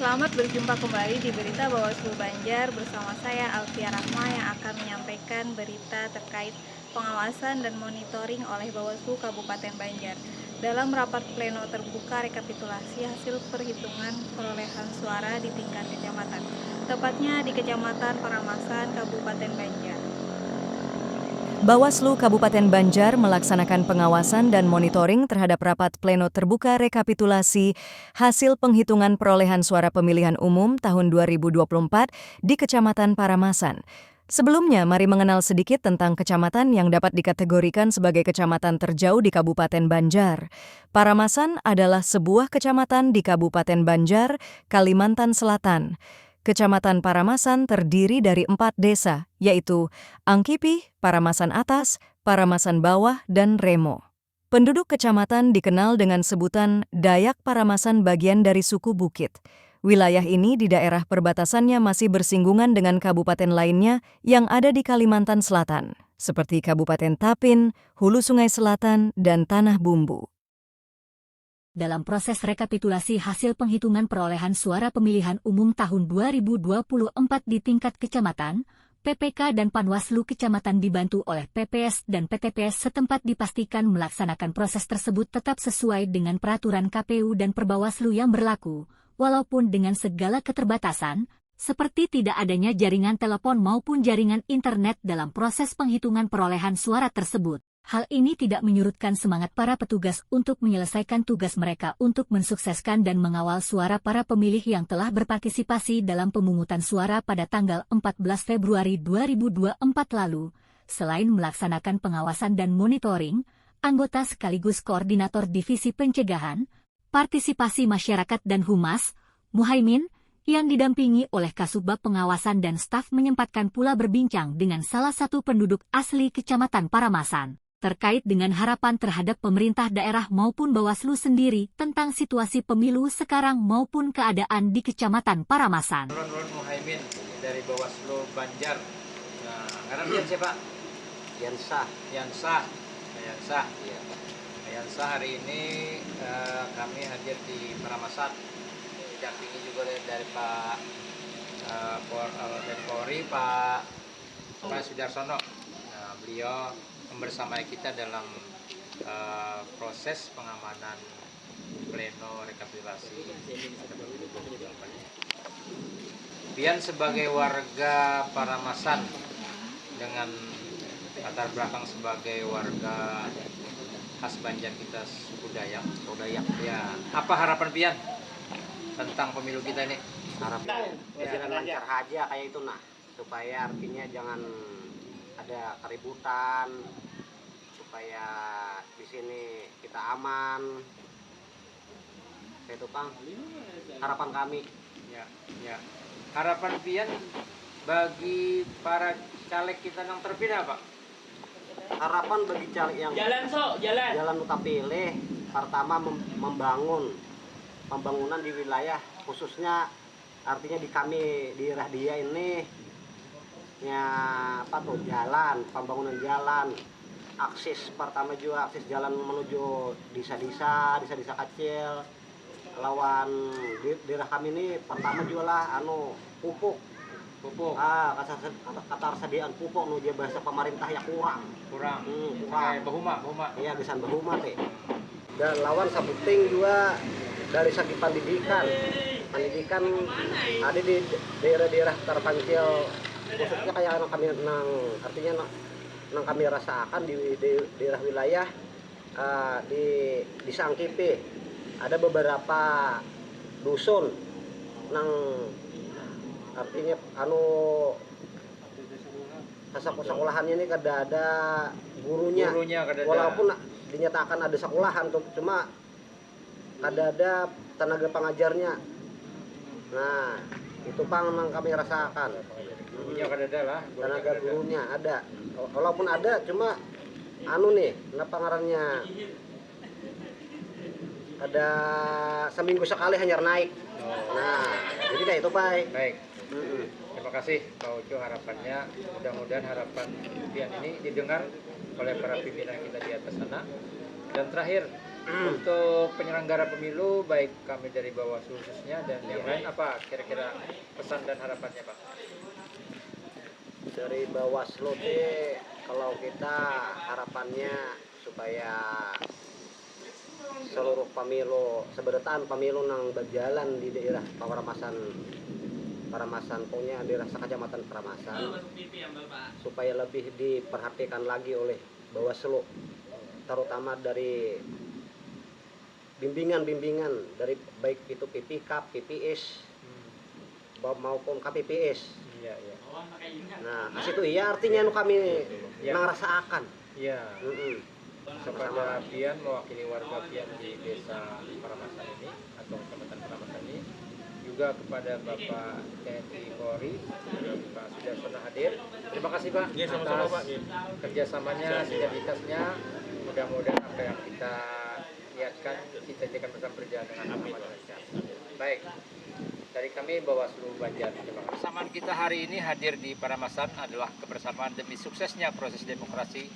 Selamat berjumpa kembali di Berita Bawaslu Banjar bersama saya Alfia Rahma yang akan menyampaikan berita terkait pengawasan dan monitoring oleh Bawaslu Kabupaten Banjar dalam rapat pleno terbuka rekapitulasi hasil perhitungan perolehan suara di tingkat kecamatan, tepatnya di Kecamatan Paramasan, Kabupaten Banjar. Bawaslu Kabupaten Banjar melaksanakan pengawasan dan monitoring terhadap rapat pleno terbuka rekapitulasi hasil penghitungan perolehan suara pemilihan umum tahun 2024 di Kecamatan Paramasan. Sebelumnya, mari mengenal sedikit tentang kecamatan yang dapat dikategorikan sebagai kecamatan terjauh di Kabupaten Banjar. Paramasan adalah sebuah kecamatan di Kabupaten Banjar, Kalimantan Selatan. Kecamatan Paramasan terdiri dari 4 desa, yaitu Angkipi, Paramasan Atas, Paramasan Bawah, dan Remo. Penduduk kecamatan dikenal dengan sebutan Dayak Paramasan bagian dari suku Bukit. Wilayah ini di daerah perbatasannya masih bersinggungan dengan kabupaten lainnya yang ada di Kalimantan Selatan, seperti Kabupaten Tapin, Hulu Sungai Selatan, dan Tanah Bumbu. Dalam proses rekapitulasi hasil penghitungan perolehan suara pemilihan umum tahun 2024 di tingkat kecamatan, PPK dan Panwaslu Kecamatan dibantu oleh PPS dan PTPS setempat dipastikan melaksanakan proses tersebut tetap sesuai dengan peraturan KPU dan Perbawaslu yang berlaku, walaupun dengan segala keterbatasan, seperti tidak adanya jaringan telepon maupun jaringan internet dalam proses penghitungan perolehan suara tersebut. Hal ini tidak menyurutkan semangat para petugas untuk menyelesaikan tugas mereka untuk mensukseskan dan mengawal suara para pemilih yang telah berpartisipasi dalam pemungutan suara pada tanggal 14 Februari 2024 lalu. Selain melaksanakan pengawasan dan monitoring, anggota sekaligus koordinator Divisi Pencegahan, Partisipasi Masyarakat dan Humas, Muhaimin, yang didampingi oleh Kasubag Pengawasan dan staf menyempatkan pula berbincang dengan salah satu penduduk asli Kecamatan Paramasan terkait dengan harapan terhadap pemerintah daerah maupun Bawaslu sendiri tentang situasi pemilu sekarang maupun keadaan di Kecamatan Paramasan. Nurul Muhaimin dari Bawaslu Banjar. Nah, ngarepin siapa? Yansah. Yansah. Yansah. Iya. Yansah hari ini kami hadir di Paramasan. Didampingi juga dari Pak Polri, Pak Sudarsono. Nah, beliau membersamai kita dalam proses pengamanan pleno rekapitulasi. Pian sebagai warga Paramasan dengan latar belakang sebagai warga khas Banjar kita suku Dayak, ya. Apa harapan Pian tentang pemilu kita ini? Harapan jalan lancar aja kayak itu supaya artinya jangan ada keributan, supaya di sini kita aman. Itu Kang, harapan kami. Ya. Harapan Pian bagi para caleg kita yang terpilih apa? Harapan bagi caleg yang jalan utama pilih, pertama membangun pembangunan di wilayah, khususnya artinya di kami di daerah dia ini jalan, pembangunan jalan, akses pertama juga akses jalan menuju desa-desa kecil. Lawan di daerah kami ini pertama juga lah pupuk. Ketersediaan pupuk nuju bahasa pemerintah ya kurang. Bahuma. Iya, gesan bahuma teh. Dan lawan sabuting juga dari segi pendidikan ada di daerah-daerah terpencil, khususnya kayak kami rasakan di daerah wilayah di Angkipi ada beberapa dusun artinya sekolahannya ini kada ada gurunya walaupun dinyatakan ada sekolahan cuma kada ada tenaga pengajarnya. Nah, itu yang kami rasakan. Tenaga gurunya ada. Walaupun ada cuma kenapa ngarannya ada seminggu sekali hanya naik. Nah, jadi kayak itu, Pak. Baik. Terima kasih Pak Ucu, harapannya mudah-mudahan harapan Pian ini didengar oleh para pimpinan kita di atas sana. Dan terakhir, Untuk penyelenggara pemilu, baik kami dari Bawaslu khususnya dan yang lain, apa kira-kira pesan dan harapannya Pak? Dari Bawaslu teh kalau kita harapannya supaya seluruh pemilu seberetan pemilu nang berjalan di daerah Paramasan punya daerah Kecamatan Paramasan supaya lebih diperhatikan lagi oleh Bawaslu, terutama dari bimbingan dari baik itu PPK, PPS maupun KPPS. Iya, iya. Nah, situ iya artinya nu kami Ya. ngerasakan. Iya. Mm-mm. Kepada Pian, mewakili warga Pian di desa Paramasan ini atau Kecamatan Paramasan ini, juga kepada Bapak TNI Polri Pak Sudarsono hadir. Terima kasih Pak atas kerjasamanya, sinergitasnya. Mudah-mudahan apa yang kita lihatkan, kita jadikan bersama berjalan dengan aman dan lancar. Baik, dari kami Bawaslu Banjar. Terima kasih. Kebersamaan kita hari ini hadir di Paramasan adalah kebersamaan demi suksesnya proses demokrasi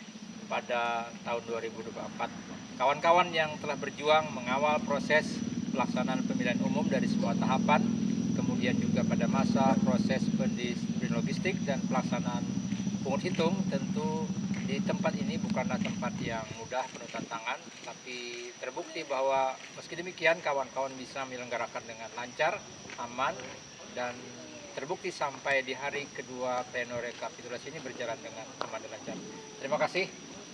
pada tahun 2024. Kawan-kawan yang telah berjuang mengawal proses pelaksanaan pemilihan umum dari semua tahapan, kemudian juga pada masa proses pendistribusian logistik dan pelaksanaan pungut hitung, tentu di tempat ini bukanlah tempat yang mudah, penuh tantangan, tapi terbukti bahwa meski demikian kawan-kawan bisa menyelenggarakan dengan lancar, aman, dan terbukti sampai di hari kedua pleno rekapitulasi ini berjalan dengan aman dan lancar. Terima kasih.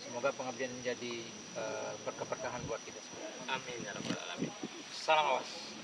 Semoga pengabdian menjadi berkeberkahan buat kita semua. Amin ya rabbal alamin. Salam awas.